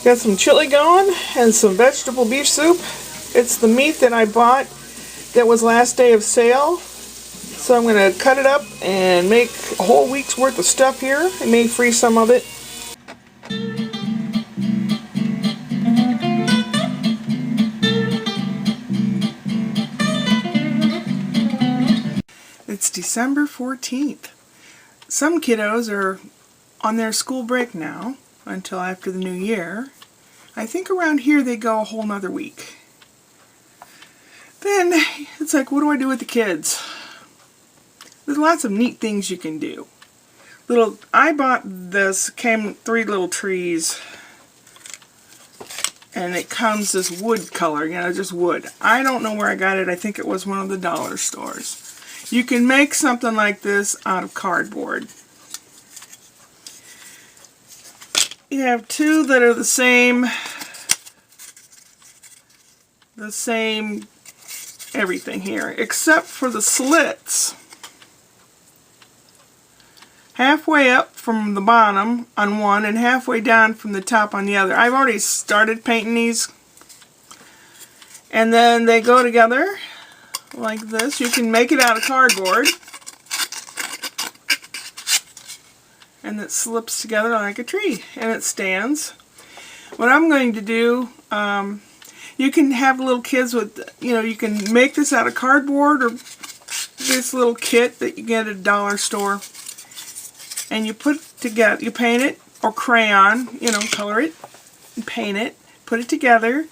Got some chili going and some vegetable beef soup. It's the meat that I bought that was last day of sale. So I'm going to cut it up and make a whole week's worth of stuff here. I may freeze some of it. It's December 14th. Some kiddos are on their school break now until after the new year. I think around here they go a whole nother week. Then it's like, what do I do with the kids? There's lots of neat things you can do. I bought this, came 3 little trees, and it comes this wood color, just wood. I don't know where I got it. I think it was one of the dollar stores. You can make something like this out of cardboard. You have 2 that are the same everything here, except for the slits. Halfway up from the bottom on one and halfway down from the top on the other. I've already started painting these. And then they go together like this. You can make it out of cardboard. And it slips together like a tree. And it stands. What I'm going to do, you can have little kids with, you can make this out of cardboard or this little kit that you get at a dollar store. And you put it together, you paint it, or crayon, color it, and paint it, put it together,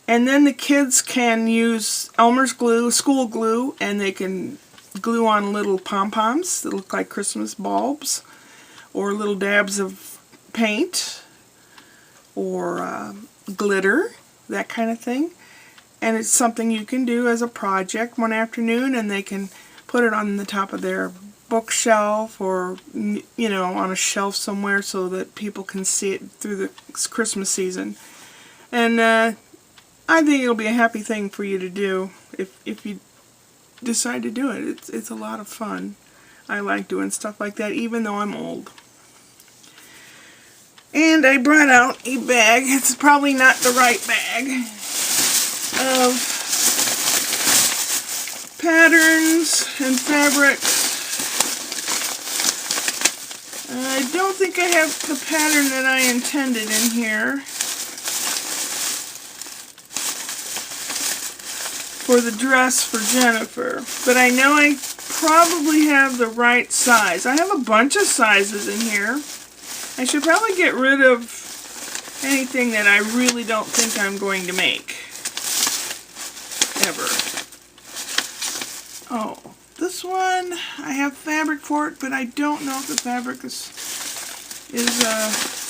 and then the kids can use Elmer's glue, school glue, and they can glue on little pom-poms that look like Christmas bulbs, or little dabs of paint, or glitter, that kind of thing. And it's something you can do as a project one afternoon, and they can put it on the top of their bookshelf or on a shelf somewhere so that people can see it through the Christmas season. And I think it'll be a happy thing for you to do if you decide to do it. It's a lot of fun. I like doing stuff like that even though I'm old. And I brought out a bag. It's probably not the right bag of patterns and fabric. I don't think I have the pattern that I intended in here for the dress for Jennifer, but I know I probably have the right size. I have a bunch of sizes in here. I should probably get rid of anything that I really don't think I'm going to make ever. Oh. This one, I have fabric for it, but I don't know if the fabric is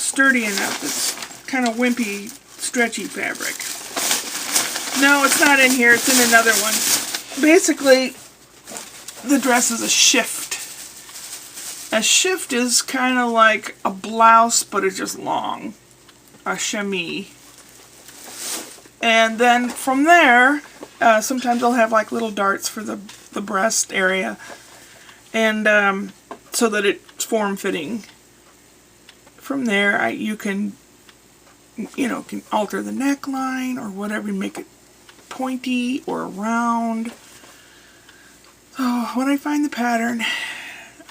sturdy enough. It's kind of wimpy, stretchy fabric. No, it's not in here. It's in another one. Basically, the dress is a shift. A shift is kind of like a blouse, but it's just long. A chemise. And then from there, sometimes I'll have like little darts for the breast area, and so that it's form-fitting. From there, you can alter the neckline or whatever, make it pointy or round. So when I find the pattern,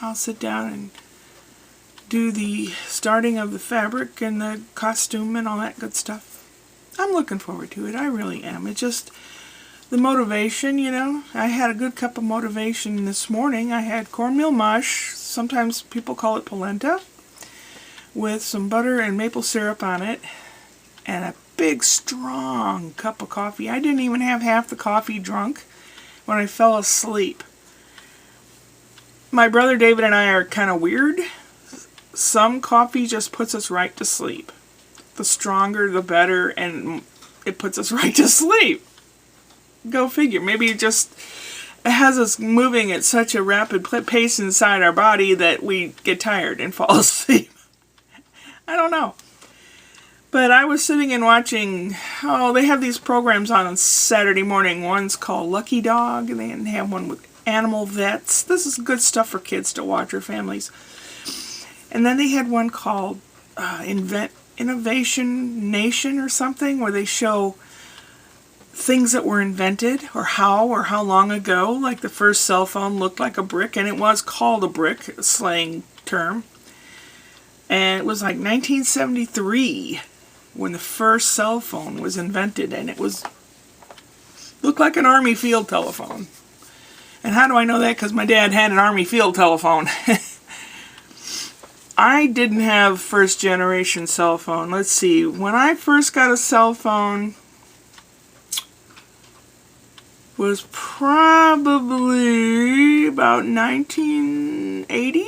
I'll sit down and do the starting of the fabric and the costume and all that good stuff. I'm looking forward to it. I really am. It's just the motivation, I had a good cup of motivation this morning. I had cornmeal mush, sometimes people call it polenta, with some butter and maple syrup on it, and a big, strong cup of coffee. I didn't even have half the coffee drunk when I fell asleep. My brother David and I are kind of weird. Some coffee just puts us right to sleep. The stronger, the better, and it puts us right to sleep. Go figure. Maybe it has us moving at such a rapid pace inside our body that we get tired and fall asleep. I don't know. But I was sitting and watching, they have these programs on Saturday morning. One's called Lucky Dog, and they have one with animal vets. This is good stuff for kids to watch or families. And then they had one called Innovation Nation or something, where they show things that were invented or how long ago. Like the first cell phone looked like a brick, and it was called a brick, a slang term. And it was like 1973 when the first cell phone was invented, and it looked like an Army field telephone. And how do I know that? Because my dad had an Army field telephone. I didn't have first generation cell phone. Let's see, when I first got a cell phone was probably about 1980,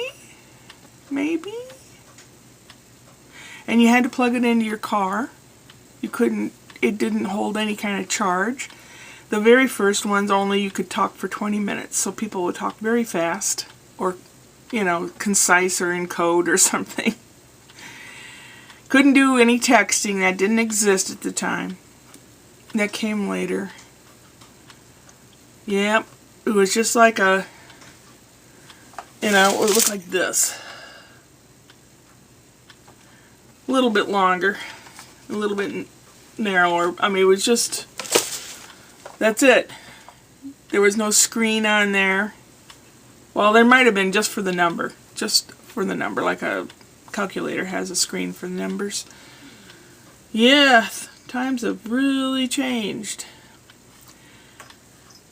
maybe? And you had to plug it into your car. It didn't hold any kind of charge. The very first ones only you could talk for 20 minutes, so people would talk very fast, or, concise or in code or something. Couldn't do any texting. That didn't exist at the time. That came later. Yep, it was just like it looked like this. A little bit longer, a little bit narrower. I mean, it was just, that's it. There was no screen on there. Well, there might have been just for the number, like a calculator has a screen for the numbers. Yeah, times have really changed.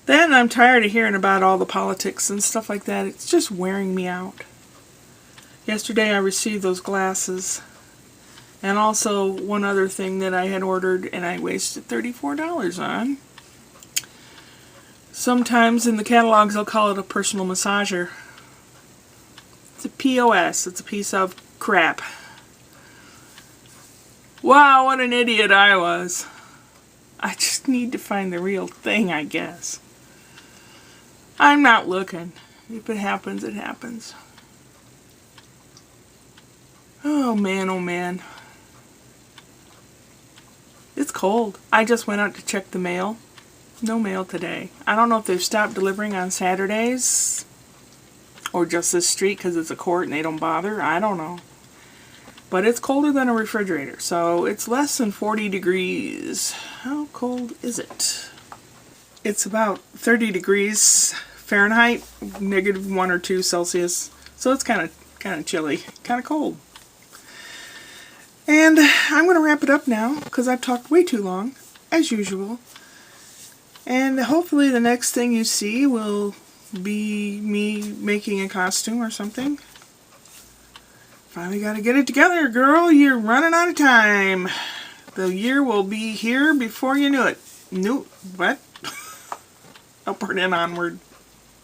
Then I'm tired of hearing about all the politics and stuff like that. It's just wearing me out. Yesterday I received those glasses. And also one other thing that I had ordered and I wasted $34 on. Sometimes in the catalogs they'll call it a personal massager. It's a POS. It's a piece of crap. Wow, what an idiot I was. I just need to find the real thing, I guess. I'm not looking. If it happens, it happens. Oh man, oh man. It's cold. I just went out to check the mail. No mail today. I don't know if they've stopped delivering on Saturdays or just this street because it's a court and they don't bother. I don't know. But it's colder than a refrigerator, so it's less than 40 degrees. How cold is it? It's about 30 degrees Fahrenheit, -1 or 2 Celsius. So it's kind of chilly, kind of cold. And I'm going to wrap it up now because I've talked way too long, as usual. And hopefully the next thing you see will be me making a costume or something. Finally got to get it together, girl. You're running out of time. The year will be here before you knew it. What? Upward and onward.